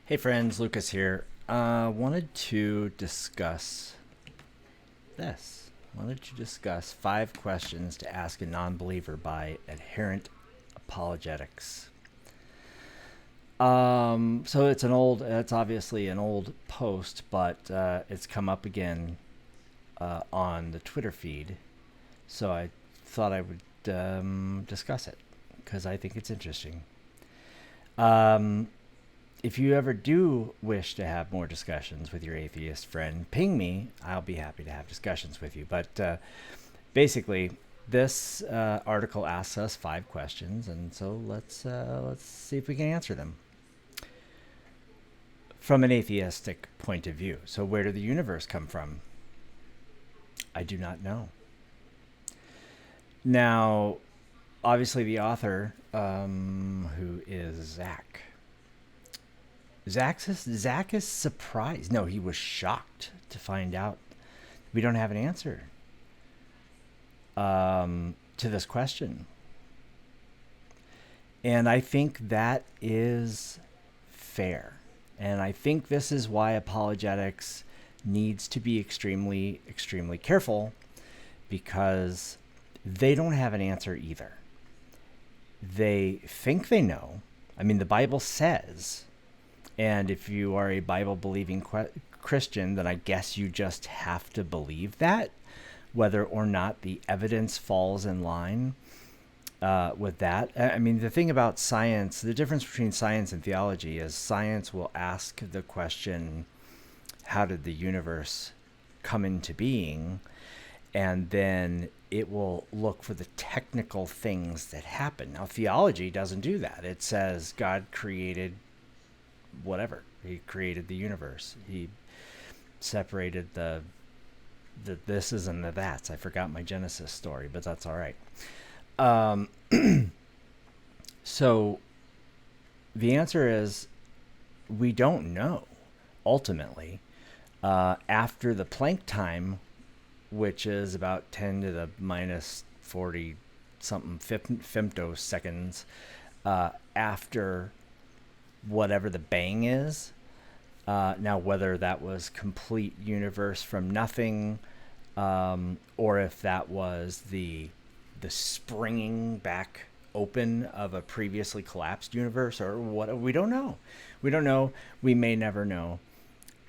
Hey friends, Lucas here. Wanted to discuss this. Wanted to discuss 5 questions to ask a non-believer by Adherent Apologetics. So it's obviously an old post, but it's come up again on the Twitter feed. So I thought I would discuss it because I think it's interesting. If you ever do wish to have more discussions with your atheist friend, ping me. I'll be happy to have discussions with you. But basically, this article asks us 5 questions, and so let's see if we can answer them from an atheistic point of view. So, where did the universe come from? I do not know. Now, obviously, the author, who is Zach is surprised. No, he was shocked to find out we don't have an answer to this question. And I think that is fair. And I think this is why apologetics needs to be extremely, extremely careful, because they don't have an answer either. They think they know. I mean, the Bible says, and if you are a Bible-believing Christian, then I guess you just have to believe that, whether or not the evidence falls in line with that. I mean, the thing about science, the difference between science and theology is science will ask the question, how did the universe come into being? And then it will look for the technical things that happen. Now, theology doesn't do that. It says God created whatever. He created the universe. He separated the thises and the that's. I forgot my Genesis story, but that's all right. So the answer is we don't know, ultimately. After the Planck time, which is about 10 to the minus 40 something femtoseconds after whatever the bang is. Now, whether that was complete universe from nothing, or if that was the springing back open of a previously collapsed universe, or what, we don't know. We don't know. We may never know.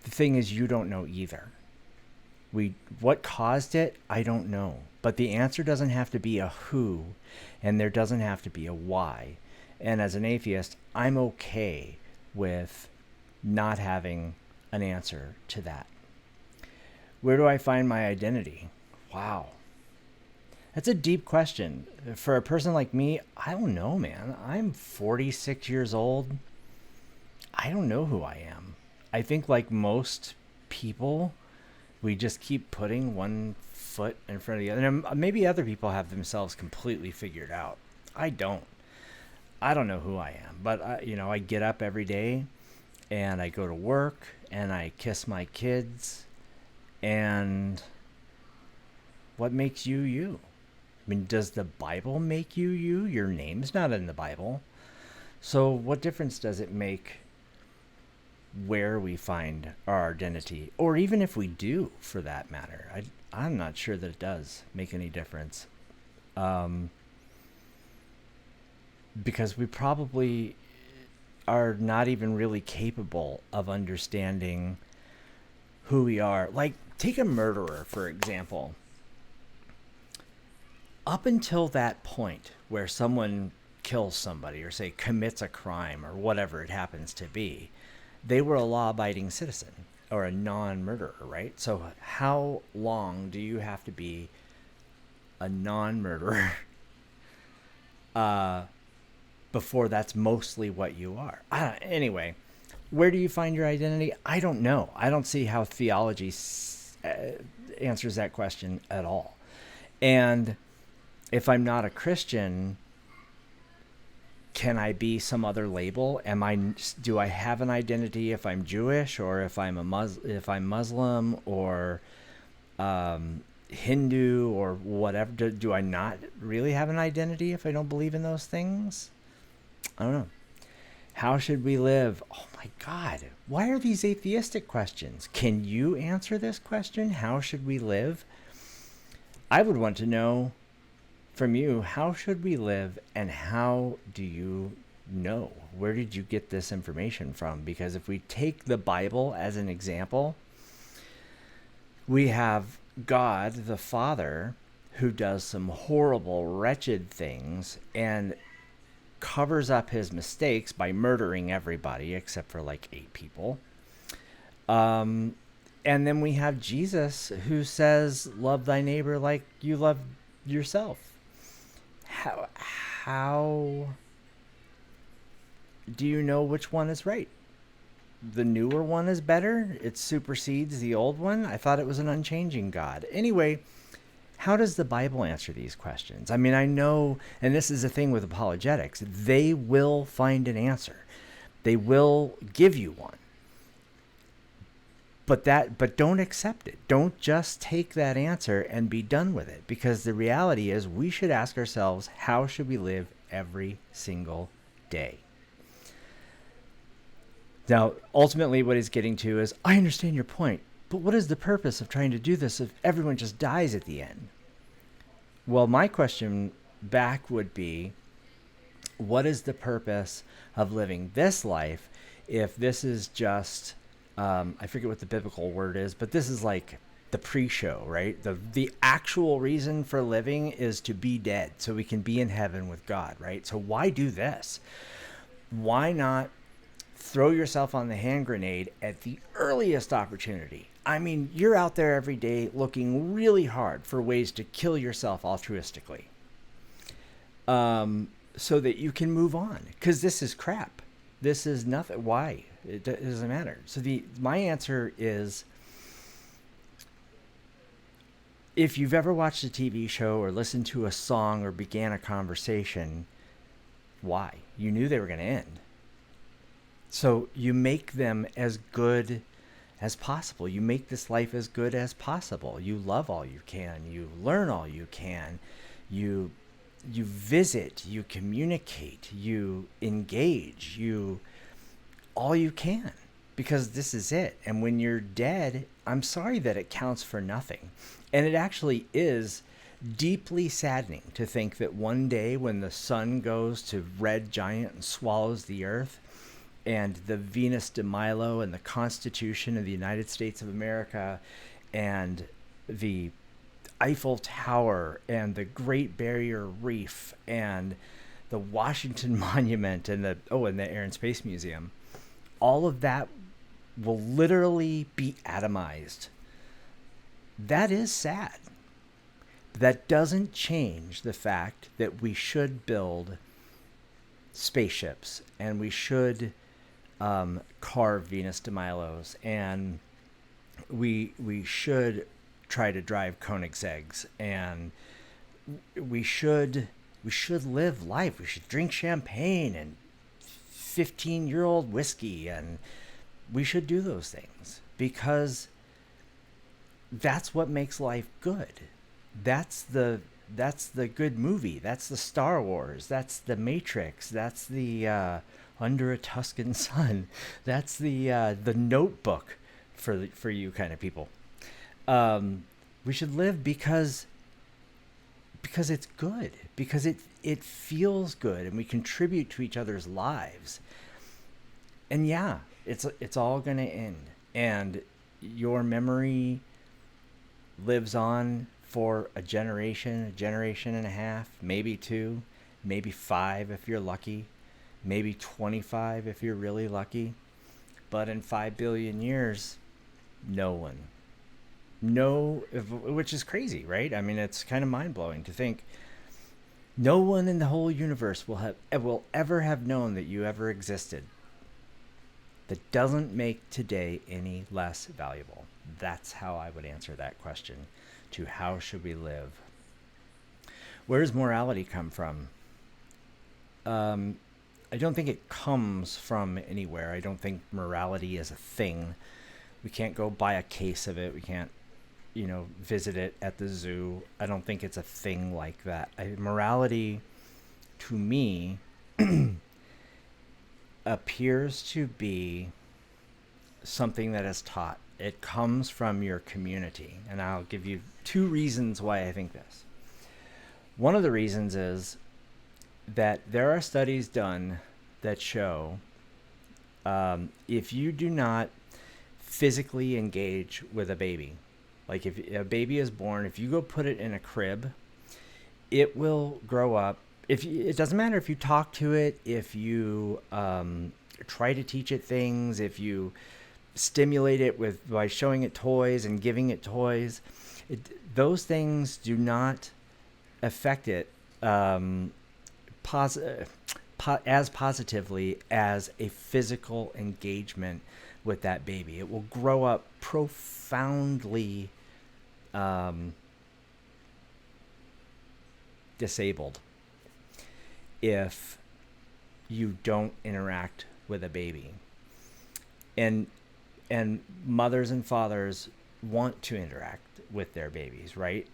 The thing is, you don't know either. What caused it, I don't know. But the answer doesn't have to be a who, and there doesn't have to be a why. And as an atheist, I'm okay with not having an answer to that. Where do I find my identity? Wow. That's a deep question. For a person like me, I don't know, man. I'm 46 years old. I don't know who I am. I think, like most people, we just keep putting one foot in front of the other. And maybe other people have themselves completely figured out. I don't know who I am, but I get up every day and I go to work and I kiss my kids. And what makes you you? I mean, does the Bible make you you? Your name's not in the Bible. So what difference does it make where we find our identity? Or even if we do, for that matter. I'm not sure that it does make any difference. Because we probably are not even really capable of understanding who we are. Like, take a murderer, for example. Up until that point where someone kills somebody or, say, commits a crime or whatever it happens to be, they were a law-abiding citizen or a non-murderer, right? So how long do you have to be a non-murderer before that's mostly what you are? Anyway, where do you find your identity? I don't know. I don't see how theology answers that question at all. And if I'm not a Christian, can I be some other label? Do I have an identity if I'm Jewish, or if I'm Muslim, or Hindu, or whatever? Do I not really have an identity if I don't believe in those things? I don't know. How should we live? Oh my God. Why are these atheistic questions? Can you answer this question? How should we live? I would want to know from you, how should we live, and how do you know? Where did you get this information from? Because if we take the Bible as an example, we have God the Father who does some horrible, wretched things and covers up his mistakes by murdering everybody except for like 8 people. And then we have Jesus who says, love thy neighbor like you love yourself. How do you know which one is right? The newer one is better? It supersedes the old one? I thought it was an unchanging God. Anyway, how does the Bible answer these questions? I mean, I know, and this is the thing with apologetics, they will find an answer. They will give you one. But don't accept it. Don't just take that answer and be done with it. Because the reality is we should ask ourselves, how should we live every single day? Now, ultimately what he's getting to is, I understand your point, but what is the purpose of trying to do this if everyone just dies at the end? Well, my question back would be, what is the purpose of living this life if this is just, I forget what the biblical word is, but this is like the pre-show, right? The actual reason for living is to be dead so we can be in heaven with God, right? So why do this? Why not throw yourself on the hand grenade at the earliest opportunity? I mean, you're out there every day looking really hard for ways to kill yourself altruistically, so that you can move on. Because this is crap. This is nothing. Why? It doesn't matter. So my answer is, if you've ever watched a TV show or listened to a song or began a conversation, why? You knew they were going to end. So you make them as good as possible. You make this life as good as possible. You love all you can. You learn all you can. You visit. You communicate. You engage. All you can. Because this is it. And when you're dead, I'm sorry that it counts for nothing. And it actually is deeply saddening to think that one day when the sun goes to red giant and swallows the earth, and the Venus de Milo and the Constitution of the United States of America and the Eiffel Tower and the Great Barrier Reef and the Washington Monument and the Air and Space Museum, all of that will literally be atomized. That is sad. That doesn't change the fact that we should build spaceships and we should carve Venus de Milos, and we should try to drive Koenigsegg's, and we should live life. We should drink champagne and 15-year-old whiskey, and we should do those things because that's what makes life good. That's the good movie. That's the Star Wars. That's the Matrix. That's the Under a Tuscan Sun. That's the Notebook for you kind of people. We should live because it's good, because it feels good, and we contribute to each other's lives. And yeah, it's all gonna end, and your memory lives on for a generation and a half, maybe 2, maybe 5 if you're lucky, maybe 25 if you're really lucky. But in 5 billion years, no one. Which is crazy, right? I mean, it's kind of mind-blowing to think no one in the whole universe will ever have known that you ever existed. That doesn't make today any less valuable. That's how I would answer that question, to how should we live. Where does morality come from? I don't think it comes from anywhere. I don't think morality is a thing. We can't go buy a case of it. We can't, visit it at the zoo. I don't think it's a thing like that. Morality, to me, appears to be something that is taught. It comes from your community. And I'll give you 2 reasons why I think this. One of the reasons is that there are studies done that show if you do not physically engage with a baby, like if a baby is born, if you go put it in a crib, it will grow up. It doesn't matter if you talk to it, if you try to teach it things, if you stimulate it by showing it toys and giving it toys, those things do not affect it as positively as a physical engagement with that baby. It will grow up profoundly disabled if you don't interact with a baby. And mothers and fathers want to interact with their babies, right?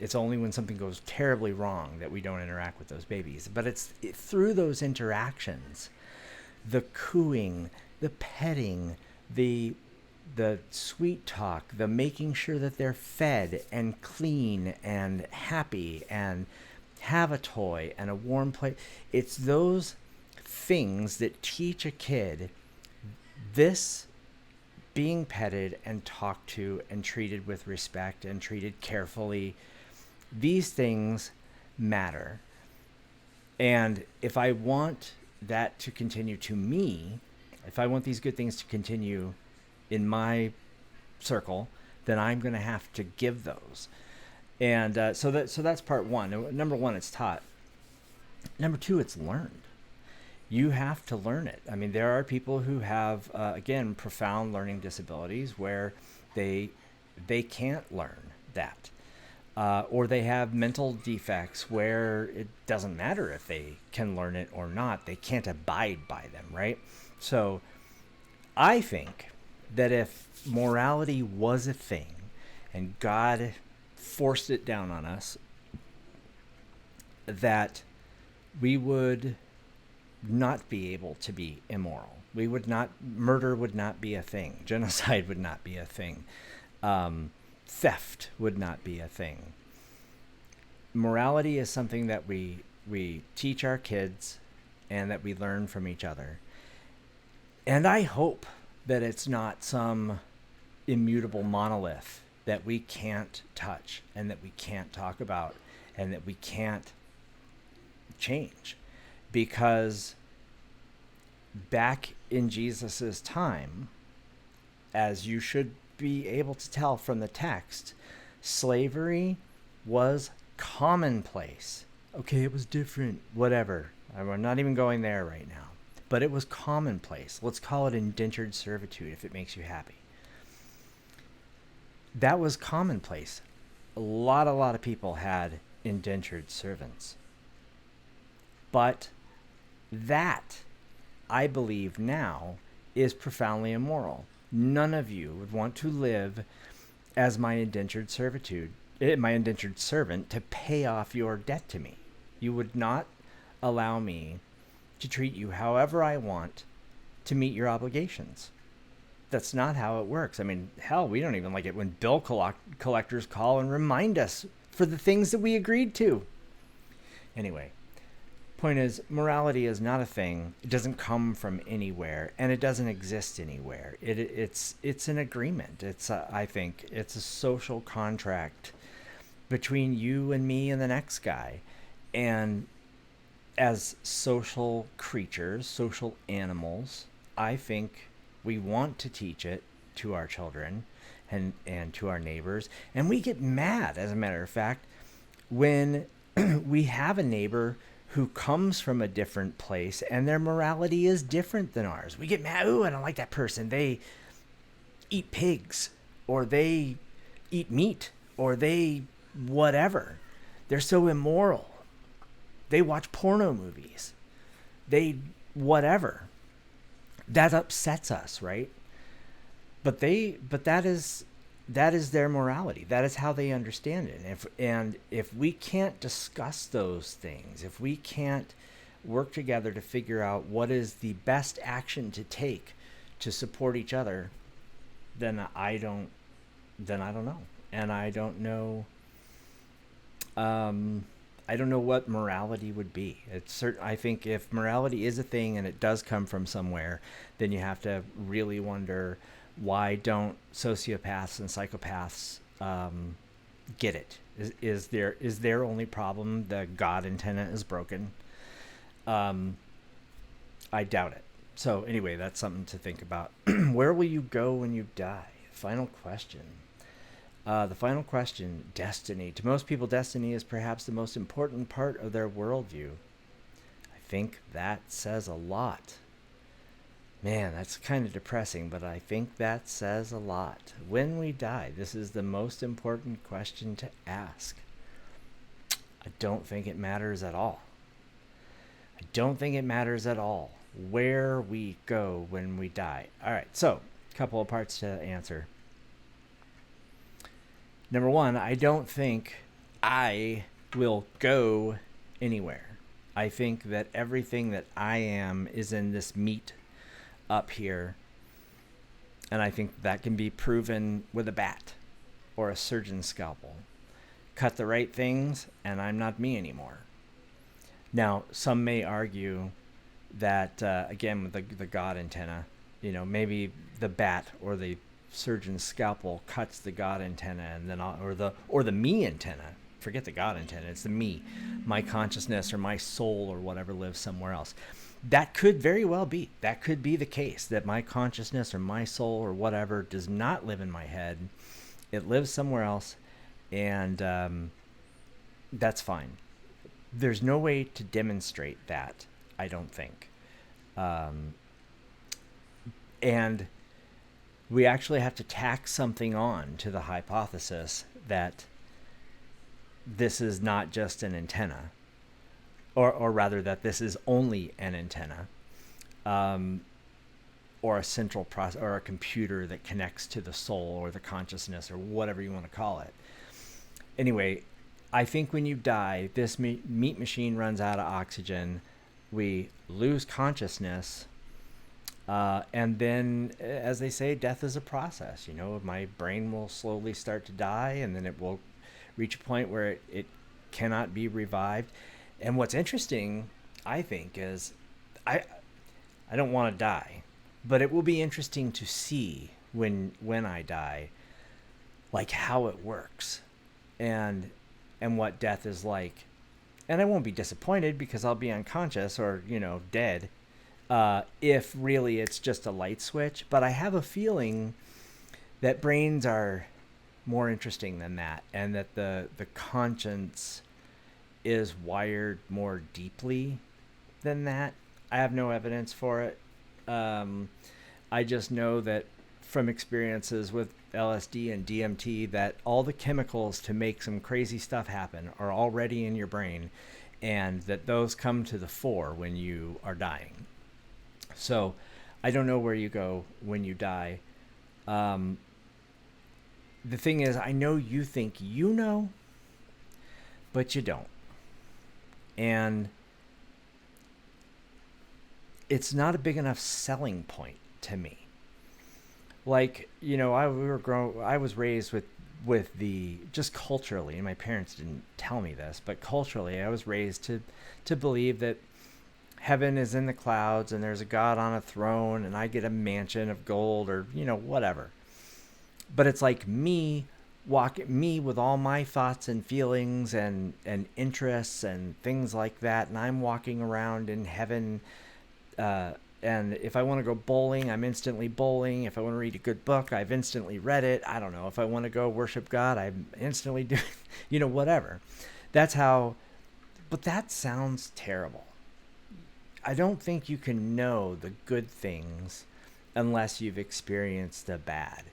It's only when something goes terribly wrong that we don't interact with those babies. But it's through those interactions, the cooing, the petting, the sweet talk, the making sure that they're fed and clean and happy and have a toy and a warm place. It's those things that teach a kid this being petted and talked to and treated with respect and treated carefully. These things matter. And if I want that to continue to me, if I want these good things to continue in my circle, then I'm going to have to give those. And so that's part one. Number one, it's taught. Number two, it's learned. You have to learn it. I mean, there are people who have, again, profound learning disabilities where they can't learn that. Or they have mental defects where it doesn't matter if they can learn it or not. They can't abide by them, right? So I think that if morality was a thing and God forced it down on us, that we would not be able to be immoral. Murder would not be a thing. Genocide would not be a thing. Theft would not be a thing. Morality is something that we teach our kids and that we learn from each other. And I hope that it's not some immutable monolith that we can't touch and that we can't talk about and that we can't change. Because back in Jesus's time, as you should be able to tell from the text, slavery was commonplace. Okay, it was different, whatever. I'm not even going there right now. But it was commonplace. Let's call it indentured servitude if it makes you happy. That was commonplace. A lot of people had indentured servants. But that, I believe now, is profoundly immoral. None of you would want to live as my indentured servant to pay off your debt to me. You would not allow me to treat you however I want to meet your obligations. That's not how it works. I mean, hell, we don't even like it when bill collectors call and remind us for the things that we agreed to. Anyway, point is, morality is not a thing. It doesn't come from anywhere, and it doesn't exist anywhere. It's an agreement. I think it's a social contract between you and me and the next guy. And as social creatures, social animals, I think we want to teach it to our children and to our neighbors. And we get mad, as a matter of fact, when we have a neighbor who comes from a different place and their morality is different than ours. We get mad. Ooh, I don't like that person. They eat pigs, or they eat meat, or they whatever. They're so immoral. They watch porno movies. They whatever. That upsets us, right? But that is their morality. That is how they understand it. And if we can't discuss those things, if we can't work together to figure out what is the best action to take to support each other, then I don't know. And I don't know. I don't know what morality would be. I think if morality is a thing and it does come from somewhere, then you have to really wonder, why don't sociopaths and psychopaths get it? Is their only problem the God antenna is broken? I doubt it. So anyway, that's something to think about. Where will you go when you die? Final question. The final question, destiny. To most people, destiny is perhaps the most important part of their worldview. I think that says a lot. Man, that's kind of depressing, but I think that says a lot. When we die, this is the most important question to ask. I don't think it matters at all. I don't think it matters at all where we go when we die. All right, so a couple of parts to answer. Number one, I don't think I will go anywhere. I think that everything that I am is in this meat up here. And I think that can be proven with a bat or a surgeon's scalpel. Cut the right things, and I'm not me anymore. Now, some may argue that, again, with the God antenna, maybe the bat or the surgeon's scalpel cuts the God antenna, and then or the me antenna. Forget the God antenna. It's the me, my consciousness or my soul or whatever lives somewhere else. That could very well be. That could be the case, that my consciousness or my soul or whatever does not live in my head. It lives somewhere else, and that's fine. There's no way to demonstrate that, I don't think. And we actually have to tack something on to the hypothesis that this is not just an antenna, or rather that this is only an antenna, or a central process, or a computer that connects to the soul or the consciousness or whatever you want to call it. Anyway, I think when you die, this meat machine runs out of oxygen, we lose consciousness, and then, as they say, death is a process. My brain will slowly start to die, and then it will reach a point where it cannot be revived. And what's interesting, I think, is I don't want to die, but it will be interesting to see when I die, like how it works, and what death is like. And I won't be disappointed because I'll be unconscious or, dead, if really it's just a light switch. But I have a feeling that brains are more interesting than that, and that the conscience is wired more deeply than that. I have no evidence for it. I just know that from experiences with LSD and DMT that all the chemicals to make some crazy stuff happen are already in your brain, and that those come to the fore when you are dying. So I don't know where you go when you die. The thing is, I know you think you know, but you don't. And it's not a big enough selling point to me. Like, I was raised with the, just culturally, and my parents didn't tell me this, but culturally I was raised to believe that heaven is in the clouds and there's a God on a throne and I get a mansion of gold or, whatever. But it's like me with all my thoughts and feelings and interests and things like that, and I'm walking around in heaven, and if I want to go bowling, I'm instantly bowling. If I want to read a good book, I've instantly read it. I don't know. If I want to go worship God, I'm instantly doing, whatever. That's how, but that sounds terrible. I don't think you can know the good things unless you've experienced the bad.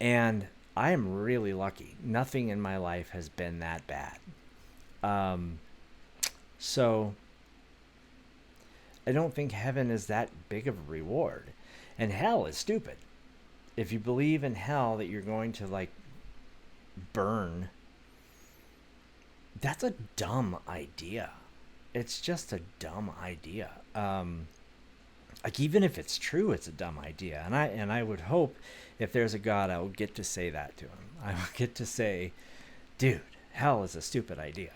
And I am really lucky. Nothing in my life has been that bad. So I don't think heaven is that big of a reward. And hell is stupid. If you believe in hell that you're going to burn, that's a dumb idea. it's just a dumb idea. Like, even if it's true, it's a dumb idea. And I would hope, if there's a God, I will get to say that to him. I will get to say, dude, hell is a stupid idea.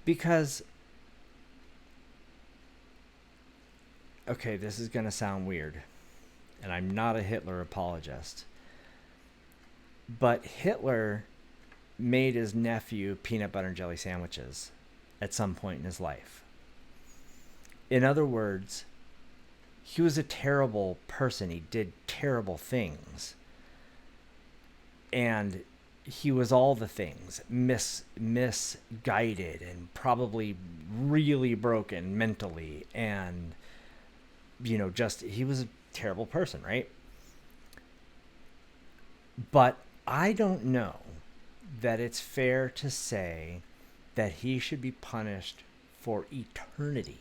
Because, okay, this is going to sound weird, and I'm not a Hitler apologist, but Hitler made his nephew peanut butter and jelly sandwiches at some point in his life. In other words, he was a terrible person. He did terrible things. And he was all the things, misguided and probably really broken mentally. And, just, he was a terrible person, right? But I don't know that it's fair to say that he should be punished for eternity.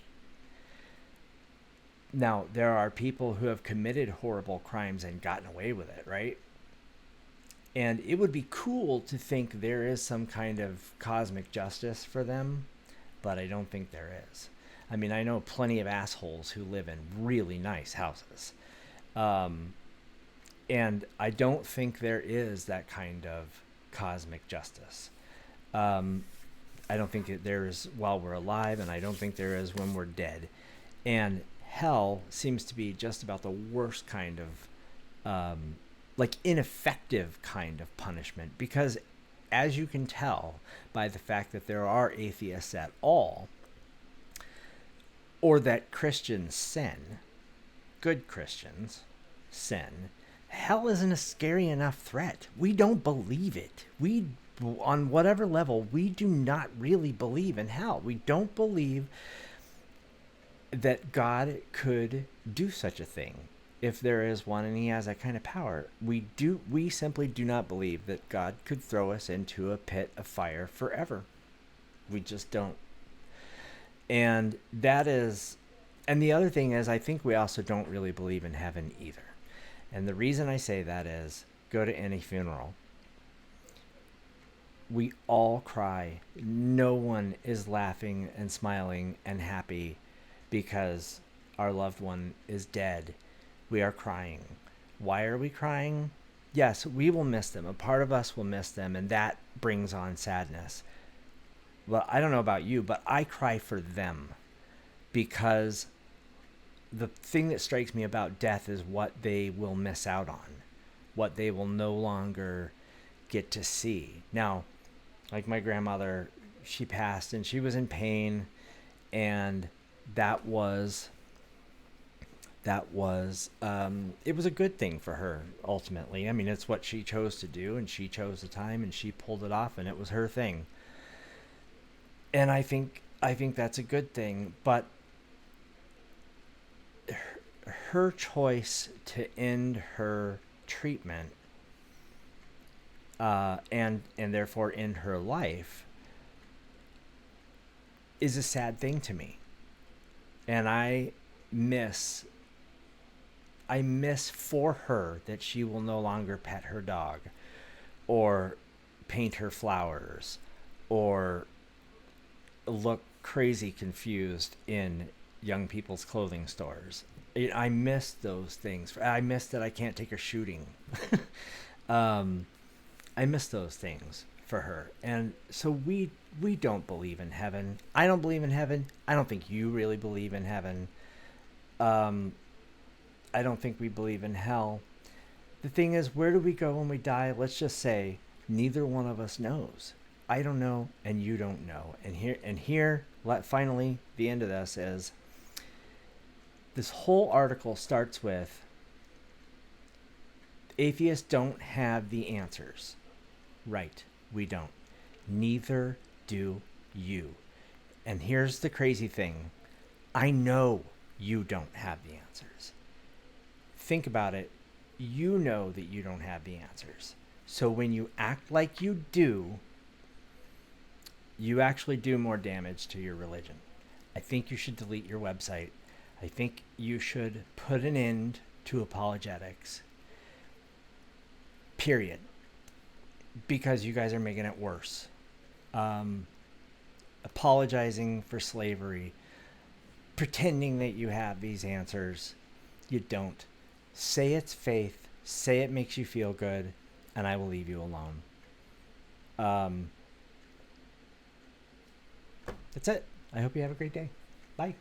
Now, there are people who have committed horrible crimes and gotten away with it, right? And it would be cool to think there is some kind of cosmic justice for them, but I don't think there is. I mean, I know plenty of assholes who live in really nice houses. And I don't think there is that kind of cosmic justice. I don't think there is while we're alive, and I don't think there is when we're dead. And hell seems to be just about the worst kind of ineffective kind of punishment, because as you can tell by the fact that there are atheists at all, or that Christians sin, good Christians sin, hell isn't a scary enough threat. We don't believe it. On whatever level, we do not really believe in hell. We don't believe that God could do such a thing, if there is one and he has that kind of power. We simply do not believe that God could throw us into a pit of fire forever. We just don't. And the other thing is, I think we also don't really believe in heaven either. And the reason I say that is, go to any funeral. We all cry. No one is laughing and smiling and happy because our loved one is dead. We are crying. Why are we crying? Yes, we will miss them. A part of us will miss them, and that brings on sadness. Well, I don't know about you, but I cry for them, because the thing that strikes me about death is what they will miss out on, what they will no longer get to see. Now, like my grandmother, she passed and she was in pain, and it was a good thing for her ultimately. I mean, it's what she chose to do, and she chose the time, and she pulled it off, and it was her thing. And I think that's a good thing, but her choice to end her treatment and therefore end her life is a sad thing to me. And I miss for her that she will no longer pet her dog or paint her flowers or look crazy confused in young people's clothing stores. I miss those things. I miss that I can't take her shooting. I miss those things for her. And so we don't believe in heaven. I don't believe in heaven. I don't think you really believe in heaven. I don't think we believe in hell. The thing is, where do we go when we die? Let's just say neither one of us knows. I don't know, and you don't know. And here, finally, the end of this is, this whole article starts with, atheists don't have the answers. Right, we don't. Neither do you. And here's the crazy thing. I know you don't have the answers. Think about it. You know that you don't have the answers. So when you act like you do, you actually do more damage to your religion. I think you should delete your website. I think you should put an end to apologetics. Period. Because you guys are making it worse. Apologizing for slavery pretending that you have these answers. You don't. Say it's faith. Say it makes you feel good, and I will leave you alone. That's it. I hope you have a great day. Bye.